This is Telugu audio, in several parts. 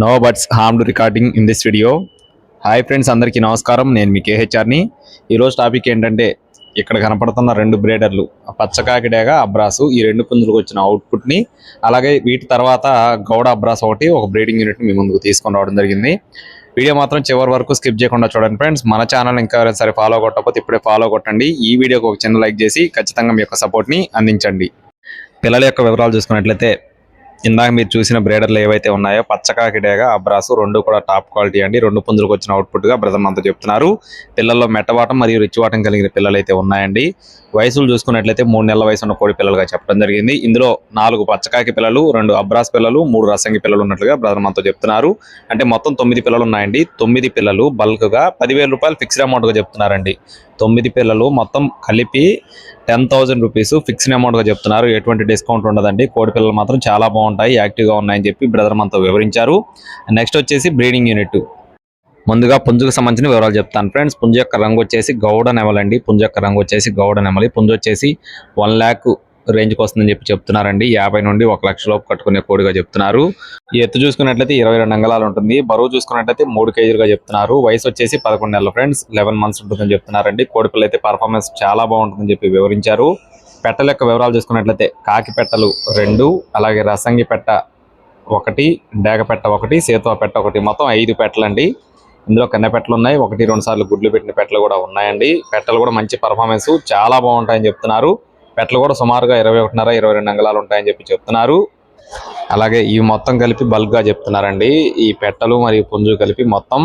No buts harmed recording in this video. Hi friends, అందరికీ నమస్కారం. నేను మీ కేహెచ్ఆర్ని. ఈరోజు టాపిక్ ఏంటంటే, ఇక్కడ కనపడుతున్న రెండు బ్రేడర్లు పచ్చకాకిడేగ అబ్రాసు, ఈ రెండు పుంజులకు వచ్చిన అవుట్పుట్ని, అలాగే వీటి తర్వాత గౌడ అబ్రాస్ ఒకటి ఒక బ్రీడింగ్ యూనిట్ని మీ ముందుకు తీసుకొని రావడం జరిగింది. వీడియో మాత్రం చివరి వరకు స్కిప్ చేయకుండా చూడండి ఫ్రెండ్స్. మన ఛానల్ ఇంకా సరే ఫాలో కొట్టకపోతే ఇప్పుడే ఫాలో కొట్టండి. ఈ వీడియోకి ఒక చిన్న లైక్ చేసి ఖచ్చితంగా మీ యొక్క సపోర్ట్ని అందించండి. పిల్లల యొక్క వివరాలు చూసుకున్నట్లయితే, ఇందాక మీరు చూసిన బ్రేడర్లు ఏవైతే ఉన్నాయో పచ్చకాకిడేగా అబ్రాసు రెండు కూడా టాప్ క్వాలిటీ అండి. రెండు పుంజులకు వచ్చిన అవుట్పుట్గా బ్రదర్ అంతా చెప్తున్నారు. పిల్లల్లో మెట్టవాటం మరియు రిచ్చివాటం కలిగిన పిల్లలు అయితే ఉన్నాయండి. వయసులు చూసుకున్నట్లయితే 3 నెలల వయసు ఉన్న కోడి పిల్లలుగా చెప్పడం జరిగింది. ఇందులో 4 పచ్చకాకి పిల్లలు, 2 అబ్రాస్ పిల్లలు, 3 రసంగి పిల్లలు ఉన్నట్లుగా బ్రదర్ అంతా చెప్తున్నారు. అంటే మొత్తం 9 పిల్లలు ఉన్నాయండి. 9 పిల్లలు బల్క్గా 10,000 రూపాయలు ఫిక్స్డ్ అమౌంట్గా చెప్తున్నారండి. 9 పిల్లలు మొత్తం కలిపి 10,000 రూపీస్ ఫిక్స్డ్ అమౌంట్గా చెప్తున్నారు. ఎటువంటి డిస్కౌంట్ ఉండదండి. కోడి పిల్లలు మాత్రం చాలా బాగుంటాయి, యాక్టివ్గా ఉన్నాయని చెప్పి బ్రదర్ మనతో వివరించారు. నెక్స్ట్ వచ్చేసి బ్రీడింగ్ యూనిట్. ముందుగా పుంజుకు సంబంధించిన వివరాలు చెప్తాను ఫ్రెండ్స్. పుంజు యొక్క రంగు వచ్చేసి గౌడ నెమలండి. పుంజు యొక్క రంగు వచ్చేసి గౌడ నెమలి. పుంజు వచ్చేసి 1 lakh రేంజ్కి వస్తుందని చెప్పి చెప్తున్నారండి. 50 నుండి 1 లక్ష లోపు కట్టుకునే కోడిగా చెప్తున్నారు. ఈ ఎత్తు చూసుకున్నట్లయితే 22 అంగళాలు ఉంటుంది. బరువు చూసుకున్నట్లయితే 3 కేజీలుగా చెప్తున్నారు. వయసు వచ్చేసి 11 నెలలు ఫ్రెండ్స్. 11 months ఉంటుందని చెప్తున్నారండి. కోడిపిల్ల అయితే పర్ఫార్మెన్స్ చాలా బాగుంటుందని చెప్పి వివరించారు. పెట్టల యొక్క వివరాలు చూసుకున్నట్లయితే కాకి పెట్టలు 2, అలాగే రసంగి పెట్ట 1, డేగ పెట్ట 1, సేతువ పెట్ట 1, మొత్తం 5 పెట్టలండి. ఇందులో కన్నె పెట్టలు ఉన్నాయి. 1-2 సార్లు గుడ్లు పెట్టిన పెట్టలు కూడా ఉన్నాయండి. పెట్టలు కూడా మంచి పర్ఫార్మెన్స్ చాలా బాగుంటాయని చెప్తున్నారు. పెట్టలు కూడా సుమారుగా 21.5-22 అంగళాలు ఉంటాయని చెప్పి చెప్తున్నారు. అలాగే ఇవి మొత్తం కలిపి బల్క్గా చెప్తున్నారండి. ఈ పెట్టలు మరియు పుంజు కలిపి మొత్తం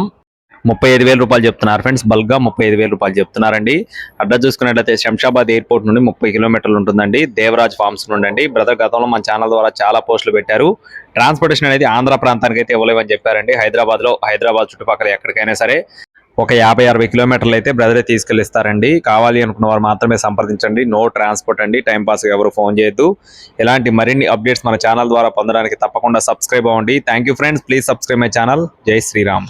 35,000 రూపాయలు చెప్తున్నారు ఫ్రెండ్స్. బల్క్గా 35,000 రూపాయలు చెప్తున్నారండి. అడ్రస్ చూసుకున్నట్లయితే శంషాబాద్ ఎయిర్పోర్ట్ నుండి 30 కిలోమీటర్లు ఉంటుందండి. దేవరాజ్ ఫార్మ్స్ నుండి అండి. బ్రదర్ గతంలో మన ఛానల్ ద్వారా చాలా పోస్టులు పెట్టారు. ట్రాన్స్పోర్టేషన్ అనేది ఆంధ్ర ప్రాంతానికి అయితే ఇవ్వలేమని చెప్పారండి. హైదరాబాద్ చుట్టుపక్కల ఎక్కడికైనా సరే ఒక 50-60 కిలోమీటర్లు అయితే బ్రదరే తీసుకెళ్ళిస్తారండి. కావాలి అనుకున్న వారు మాత్రమే సంప్రదించండి. నో ట్రాన్స్పోర్ట్ అండి. టైంపాస్ ఎవరు ఫోన్ చేయొద్దు. ఇలాంటి మరిన్ని అప్డేట్స్ మన ఛానల్ ద్వారా పొందడానికి తప్పకుండా సబ్స్క్రైబ్ అవ్వండి. Thank you friends. Please subscribe my channel. జై శ్రీరామ్.